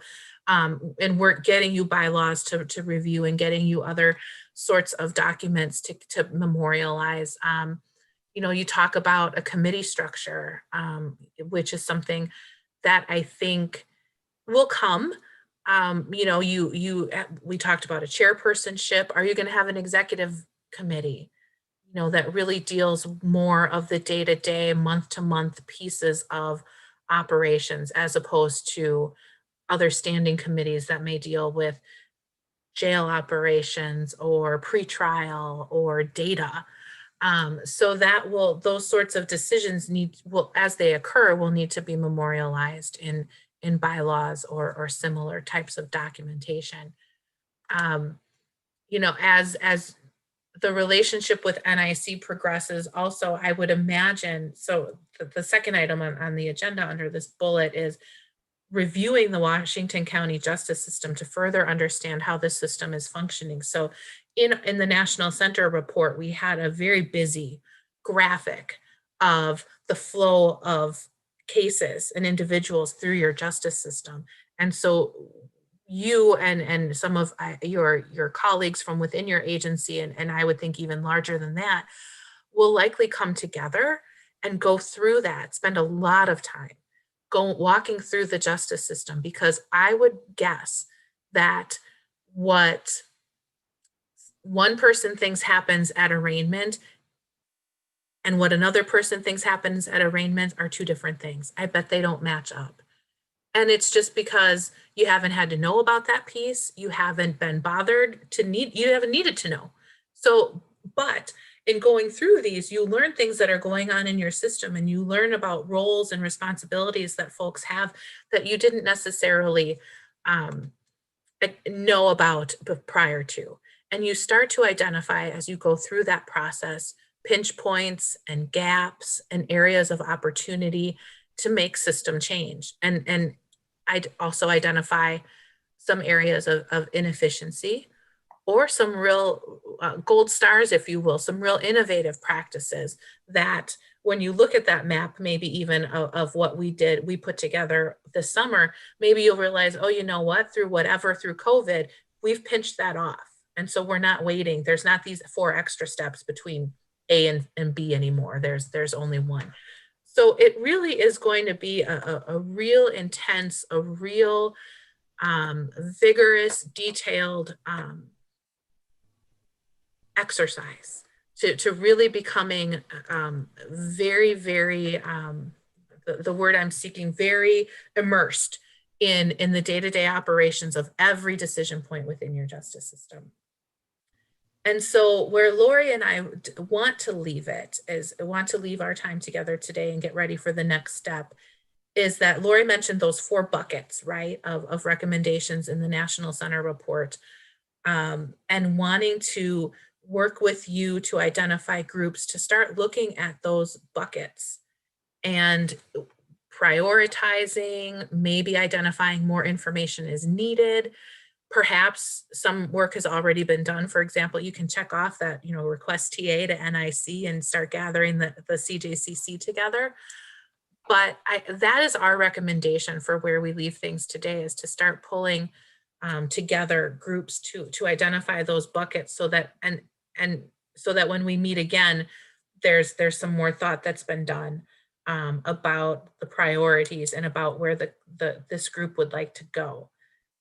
and work getting you bylaws to review and getting you other sorts of documents to memorialize. You talk about a committee structure, which is something that I think will come. We talked about a chairpersonship. Are you going to have an executive committee, that really deals more of the day-to-day, month-to-month pieces of operations, as opposed to other standing committees that may deal with jail operations or pretrial or data. So those sorts of decisions as they occur, will need to be memorialized in bylaws or similar types of documentation. As the relationship with NIC progresses, also, I would imagine, so the second item on the agenda under this bullet is reviewing the Washington County justice system to further understand how this system is functioning. So in the National Center report, we had a very busy graphic of the flow of cases and individuals through your justice system. And so you and some of your colleagues from within your agency, and I would think even larger than that, will likely come together and go through that, spend a lot of time walking through the justice system, because I would guess that what one person thinks happens at arraignment and what another person thinks happens at arraignment are two different things. I bet they don't match up. And it's just because you haven't had to know about that piece. You haven't been bothered to you haven't needed to know. So, but in going through these, you learn things that are going on in your system, and you learn about roles and responsibilities that folks have that you didn't necessarily know about prior to. And you start to identify, as you go through that process, pinch points and gaps and areas of opportunity to make system change. And I'd also identify some areas of inefficiency, or some real gold stars, if you will, some real innovative practices that when you look at that map, maybe even of what we put together this summer, maybe you'll realize, oh, you know what, through COVID, we've pinched that off. And so we're not waiting. There's not these 4 extra steps between A and B anymore. There's only one. So it really is going to be a real intense, a real vigorous, detailed exercise to really becoming very, very, the word I'm seeking, very immersed in the day-to-day operations of every decision point within your justice system. And so where Lori and I want to leave our time together today and get ready for the next step is that Lori mentioned those 4 buckets, right, of recommendations in the National Center report, and wanting to work with you to identify groups to start looking at those buckets and prioritizing, maybe identifying more information is needed. Perhaps some work has already been done. For example, you can check off that, request TA to NIC and start gathering the CJCC together. But that is our recommendation for where we leave things today, is to start pulling together groups to identify those buckets, so that and so that when we meet again, there's some more thought that's been done about the priorities and about where this group would like to go.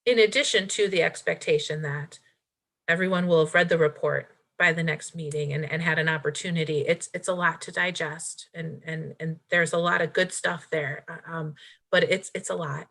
In addition to the expectation that everyone will have read the report by the next meeting and had an opportunity. It's a lot to digest, and there's a lot of good stuff there, but it's a lot.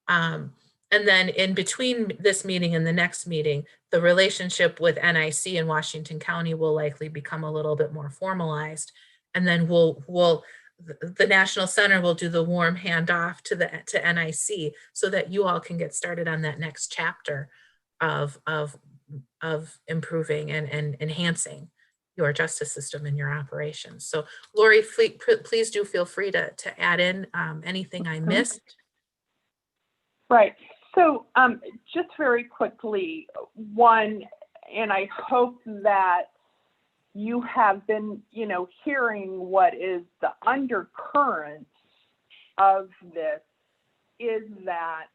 And then in between this meeting and the next meeting, the relationship with NIC in Washington County will likely become a little bit more formalized. And then the National Center will do the warm handoff to NIC, so that you all can get started on that next chapter of improving and enhancing your justice system and your operations. So Lori, please do feel free to add in anything I missed. Right. So just very quickly, one, and I hope that you have been, hearing what is the undercurrent of this, is that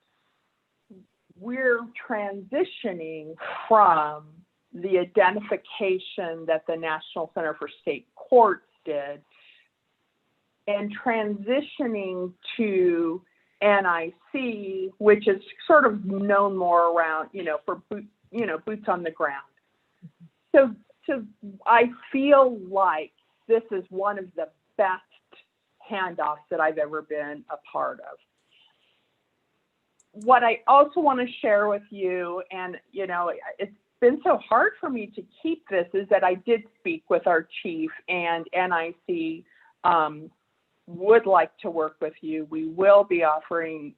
we're transitioning from the identification that the National Center for State Courts did, and transitioning to NIC, which is sort of known more around, for boots on the ground. So I feel like this is one of the best handoffs that I've ever been a part of. What I also want to share with you, and it's been so hard for me to keep this, is that I did speak with our chief, and NIC would like to work with you. We will be offering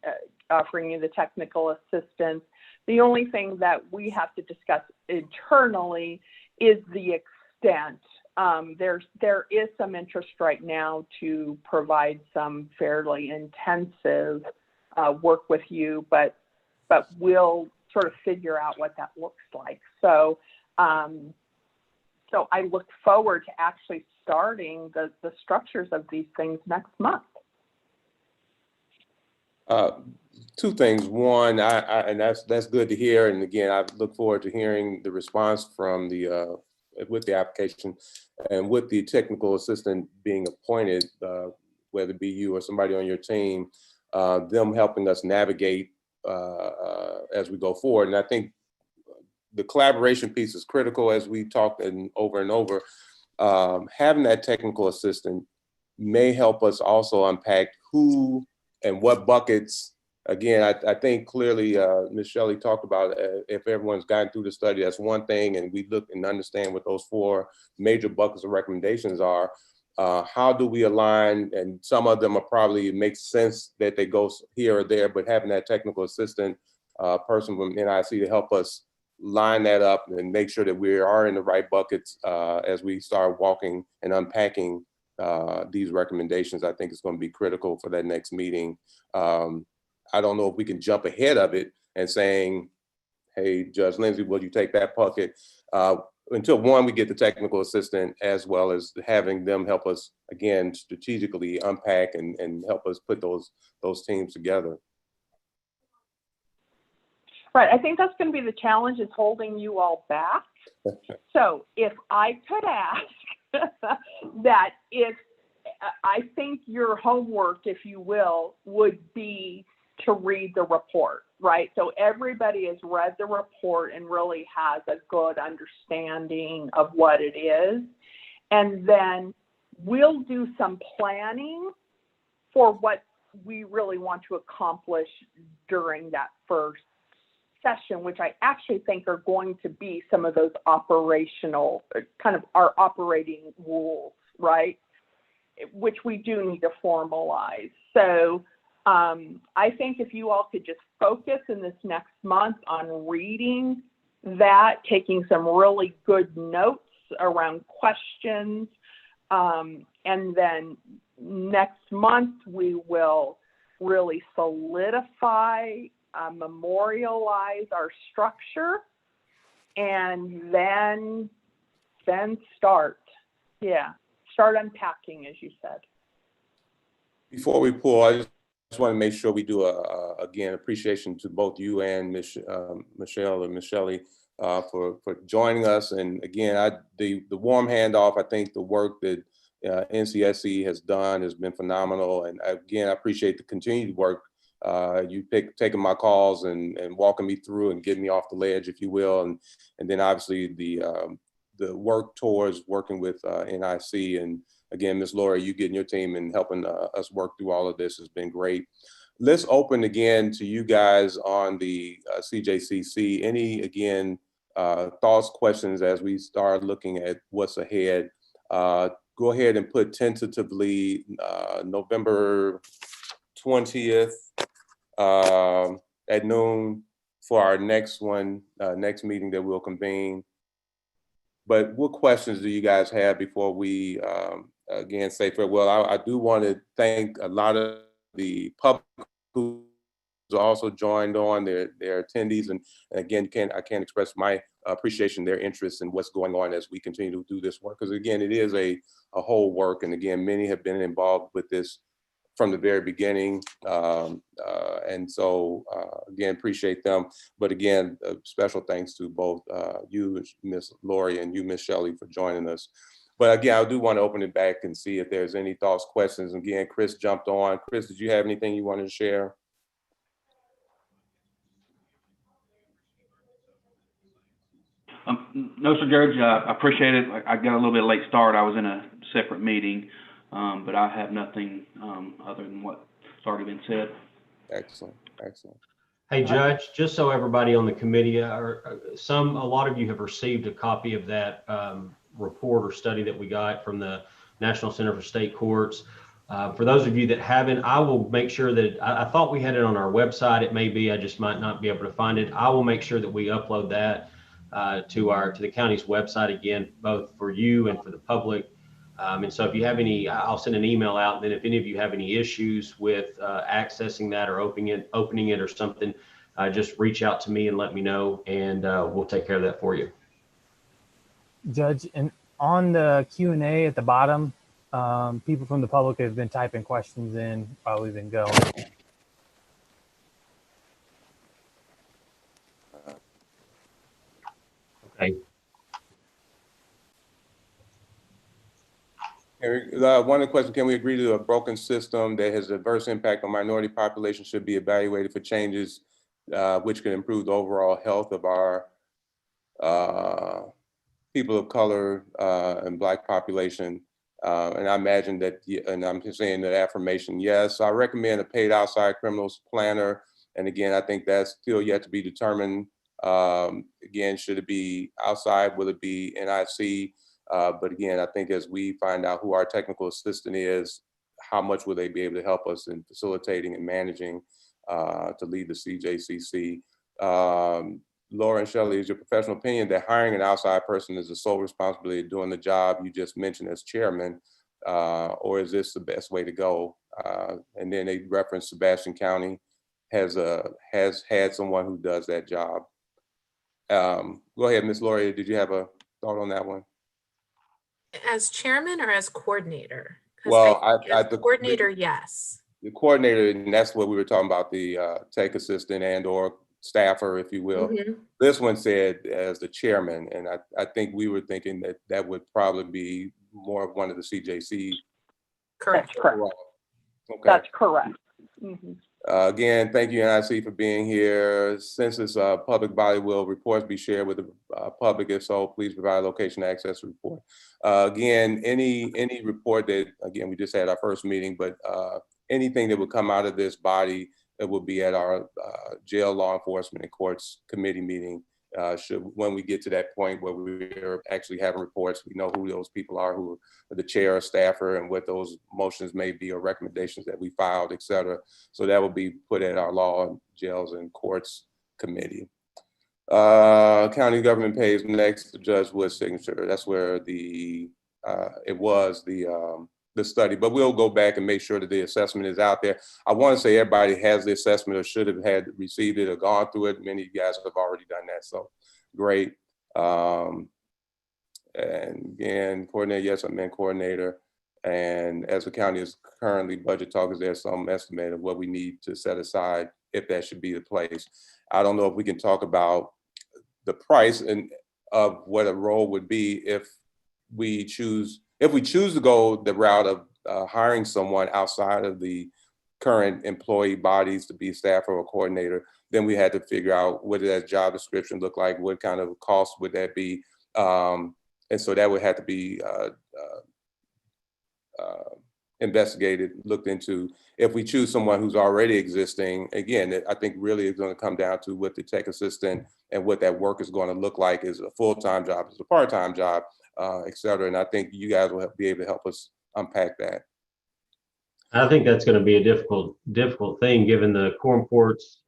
you the technical assistance. The only thing that we have to discuss internally is the extent. There is some interest right now to provide some fairly intensive work with you, but we'll sort of figure out what that looks like. So I look forward to actually starting the structures of these things next month. 2 things. One, and that's good to hear. And again, I look forward to hearing the response from with the application, and with the technical assistant being appointed, whether it be you or somebody on your team, them helping us navigate as we go forward. And I think the collaboration piece is critical, as we talked over and over. Having that technical assistant may help us also unpack who and what buckets again, I think clearly Ms. Shelley talked about if everyone's gotten through the study, that's one thing, and we look and understand what those 4 major buckets of recommendations are. How do we align? And some of them are probably makes sense that they go here or there, but having that technical assistant person from NIC to help us line that up and make sure that we are in the right buckets as we start walking and unpacking these recommendations, I think is going to be critical for that next meeting. I don't know if we can jump ahead of it and saying, hey, Judge Lindsay, will you take that bucket? Until one, we get the technical assistant, as well as having them help us, again, strategically unpack and help us put those teams together. Right. I think that's going to be the challenge, is holding you all back. So if I could ask that, if I think your homework, if you will, would be to read the report, right? So everybody has read the report and really has a good understanding of what it is. And then we'll do some planning for what we really want to accomplish during that first session, which I actually think are going to be some of those operational, kind of our operating rules, right? Which we do need to formalize. So I think if you all could just focus in this next month on reading that, taking some really good notes around questions, and then next month we will really solidify, memorialize our structure, and then start unpacking, as you said. Before we pull, I just want to make sure we do again, appreciation to both you and Michelle and Ms. Shelley for joining us. And again, the warm handoff, I think the work that NCSC has done has been phenomenal. And again, I appreciate the continued work. You taking my calls and walking me through and getting me off the ledge, if you will. And then obviously the work towards working with NIC. And again, Ms. Lori, you getting your team and helping us work through all of this has been great. Let's open again to you guys on the CJCC. Any, again, thoughts, questions as we start looking at what's ahead? Go ahead and put tentatively November 20th at noon for our next one, next meeting that we'll convene. But what questions do you guys have before we again say farewell? I do want to thank a lot of the public who also joined on, their attendees, and again, I can't express my appreciation, their interest in what's going on as we continue to do this work, because again, it is a whole work, and again, many have been involved with this from the very beginning, and so again, appreciate them. But again, special thanks to both you, Ms. Lori, and you, Ms. Shelley, for joining us. But again, I do want to open it back and see if there's any thoughts, questions. Again, Chris jumped on. Chris, did you have anything you wanted to share? No, sir, Judge. I appreciate it. I got a little bit late start. I was in a separate meeting, but I have nothing other than what's already been said. Excellent, excellent. Hey, Judge, just so everybody on the committee, a lot of you have received a copy of that report or study that we got from the National Center for State Courts. For those of you that haven't, I will make sure that, I thought we had it on our website. It may be, I just might not be able to find it. I will make sure that we upload that to the county's website again, both for you and for the public. And so if you have any, I'll send an email out. And then if any of you have any issues with accessing that or opening it or something, just reach out to me and let me know, and we'll take care of that for you. Judge, and on the Q&A at the bottom, people from the public have been typing questions in while we've been going. Okay. One of the questions, can we agree to a broken system that has adverse impact on minority population should be evaluated for changes which can improve the overall health of our people of color and Black population? And I imagine that, and I'm just saying that affirmation, yes. I recommend a paid outside criminals planner And again, I think that's still yet to be determined. Again, should it be outside? Will it be NIC? But again, I think as we find out who our technical assistant is, how much will they be able to help us in facilitating and managing to lead the CJCC? Laura and Shelley, is your professional opinion that hiring an outside person is the sole responsibility of doing the job you just mentioned as chairman, or is this the best way to go? And then they reference Sebastian County has had someone who does that job. Go ahead, Ms. Laurie, did you have a thought on that one? As chairman or as coordinator? 'Cause Well, as coordinator, yes. The coordinator, and that's what we were talking about, the tech assistant and or staffer, if you will. Mhm. This one said as the chairman, and I think we were thinking that that would probably be more of one of the CJC. Correct. That's correct. Okay. That's correct. Mhm. Again, thank you, NIC, for being here. Since this public body, will reports be shared with the public? If so, please provide location access report. Again, any report that, again, we just had our first meeting, but anything that would come out of this body, it will be at our jail, law enforcement, and courts committee meeting. When we get to that point where we're actually having reports, we know who those people are, who are the chair or staffer, and what those motions may be or recommendations that we filed, et cetera. So that will be put at our law, jails, and courts committee. County government pays next to Judge Wood's signature. That's where it was the study, but we'll go back and make sure that the assessment is out there. I want to say everybody has the assessment or should have received it or gone through it. Many of you guys have already done that, so great. And again, coordinator, yes, I'm in coordinator. And as the county is currently budget talk, there's some estimate of what we need to set aside if that should be the place. I don't know if we can talk about the price and of what a role would be if we choose to go the route of hiring someone outside of the current employee bodies to be staffer or coordinator. Then we had to figure out what did that job description look like, what kind of cost would that be, and so that would have to be investigated, looked into. If we choose someone who's already existing, again, I think really it's going to come down to what the tech assistant and what that work is going to look like. Is it a full-time job, is it a part-time job, et cetera. And I think you guys will be able to help us unpack that. I think that's going to be a difficult thing given the quorum courts.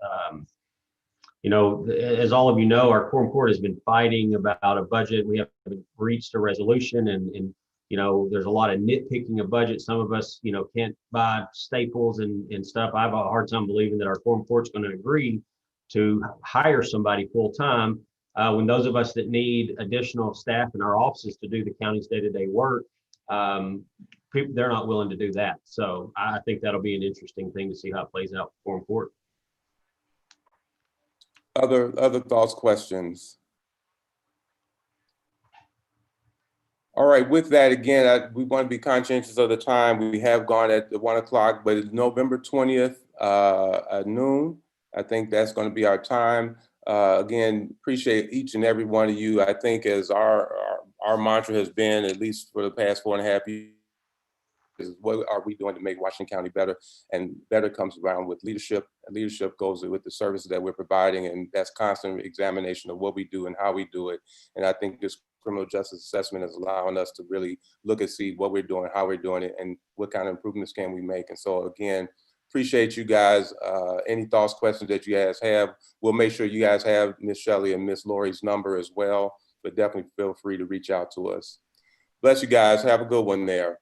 As all of you know, our quorum court has been fighting about a budget. We haven't reached a resolution, and there's a lot of nitpicking of budget. Some of us, can't buy staples and stuff. I have a hard time believing that our quorum court's going to agree to hire somebody full time when those of us that need additional staff in our offices to do the county's day-to-day work, they're not willing to do that. So I think that'll be an interesting thing to see how it plays out for quorum court. Other thoughts, questions? All right, with that, again, we want to be conscientious of the time. We have gone at 1 o'clock, but it's November 20th at noon. I think that's going to be our time. Again, appreciate each and every one of you. I think as our mantra has been, at least for the past 4.5 years, is what are we doing to make Washington County better? And better comes around with leadership, and leadership goes with the services that we're providing, and that's constant examination of what we do and how we do it. And I think this criminal justice assessment is allowing us to really look and see what we're doing, how we're doing it, and what kind of improvements can we make. And so again, appreciate you guys. Any thoughts, questions that you guys have, we'll make sure you guys have Miss Shelley and Miss Laurie's number as well, but definitely feel free to reach out to us. Bless you guys. Have a good one there.